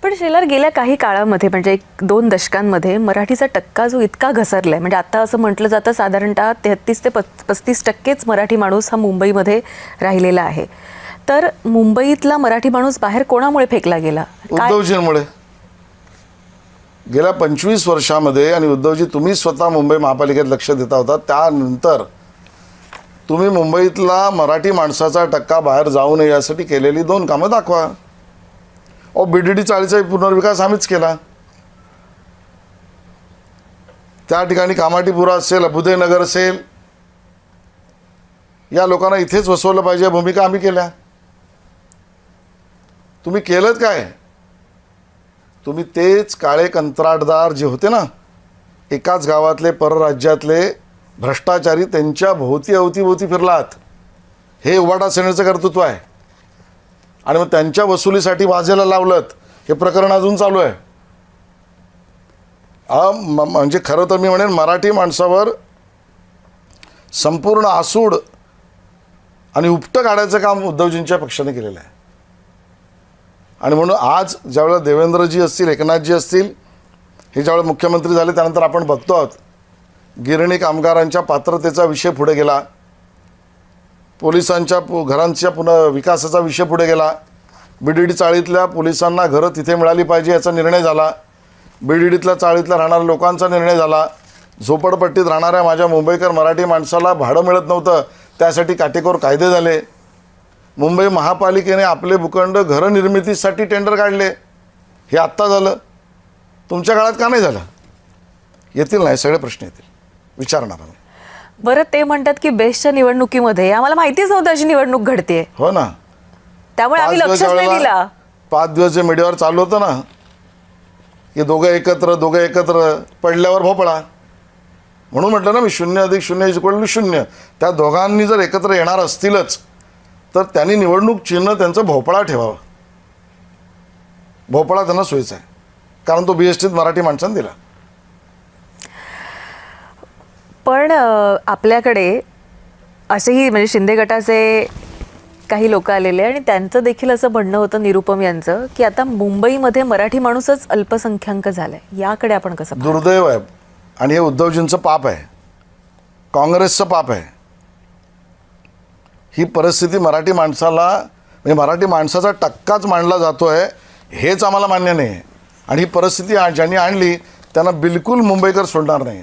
पण शेलार गेल्या काही काळामध्ये म्हणजे 1-2 दशकांमध्ये मराठीचा टक्का जो इतका घसरलाय, म्हणजे आता असं म्हटलं जातं साधारणतः 33 ते 35% मराठी माणूस हा मुंबईमध्ये राहिलेला आहे. तर मुंबईतला मराठी माणूस बाहेर कोणामुळे फेकला गेला? उद्धवजींमुळे. गेल्या 25 वर्षामध्ये आणि उद्धवजी तुम्ही स्वतः मुंबई महापालिकेत लक्ष देता होता, त्यानंतर तुम्ही मुंबईतला मराठी माणसाचा टक्का बाहेर जाऊ नये यासाठी केलेली 2 कामं दाखवा. BDD चाळीचा पुनर्विकास आम्हीच केला. त्या ठिकाणी कामाठीपुरा असेल, अभुदयनगर असेल, या लोकांना इथेच वसवलं पाहिजे भूमिका आम्ही केल्या. तुम्ही केलं काय? तुम्ही तेच काळे कंत्राटदार जे होते ना, एकाच गावातले परराज्यातले भ्रष्टाचारी, त्यांच्या अवतीभोवती फिरलात. हे उबाटा सेनेचं कर्तृत्व आहे. आणि मग त्यांच्या वसुलीसाठी वाजेला लावलत. हे प्रकरण अजून चालू आहे. म्हणजे खरं तर मी म्हणेन मराठी माणसावर संपूर्ण आसूड आणि उपटं काढायचं काम उद्धवजींच्या पक्षाने केलेलं आहे. आणि म्हणून आज ज्यावेळेला देवेंद्रजी असतील, एकनाथजी असतील, हे ज्यावेळेला मुख्यमंत्री झाले त्यानंतर आपण बघतो आहोत गिरणी कामगारांच्या पात्रतेचा विषय पुढे गेला, पोलिसांच्या घरांच्या विकासाचा विषय पुढे गेला, BDD चाळीतल्या पोलिसांना घरं तिथे मिळाली पाहिजे याचा निर्णय झाला, BDDतल्या चाळीतल्या राहणाऱ्या लोकांचा निर्णय झाला, झोपडपट्टीत राहणाऱ्या माझ्या मुंबईकर मराठी माणसाला भाडं मिळत नव्हतं त्यासाठी काटेकोर कायदे झाले, मुंबई महापालिकेने आपले भूखंड घरनिर्मितीसाठी टेंडर काढले. हे आत्ता झालं. तुमच्या काळात का नाही झालं? येतील नाही सगळे प्रश्न येतील, विचारणार आम्ही. बरं, ते म्हणतात की बेस्टच्या निवडणुकीमध्ये आम्हाला माहितीच नव्हतं अशी निवडणूक घडते. हो ना, त्यामुळे आम्ही लक्षच नाही दिला. 5 दिवस जे मीडियावर चालू होतं ना की दोघं एकत्र पडल्यावर भोपळा, म्हणून म्हटलं ना मी 0+0=0. त्या दोघांनी जर एकत्र येणार असतीलच तर त्यांनी निवडणूक चिन्ह त्यांचं भोपळा ठेवावं. भोपळा त्यांना सोयीचा आहे, कारण तो BSTत मराठी माणसांनी दिला. पण आपल्याकडे असेही म्हणजे शिंदे गटाचे काही लोक आलेले आणि त्यांचं देखील असं म्हणणं होतं, निरुपम यांचं, की आता मुंबईमध्ये मराठी माणूसच अल्पसंख्याक झालाय. याकडे आपण कसं पाहतो? दुर्दैव आहे. आणि हे उद्धवजींचं पाप आहे, काँग्रेसचं पाप आहे. ही परिस्थिती मराठी माणसाला, म्हणजे मराठी माणसाचा टक्काच मांडला जातो आहे हेच आम्हाला मान्य नाही. आणि ही परिस्थिती ज्यांनी आणली त्यांना बिलकुल मुंबईकर सोडणार नाही.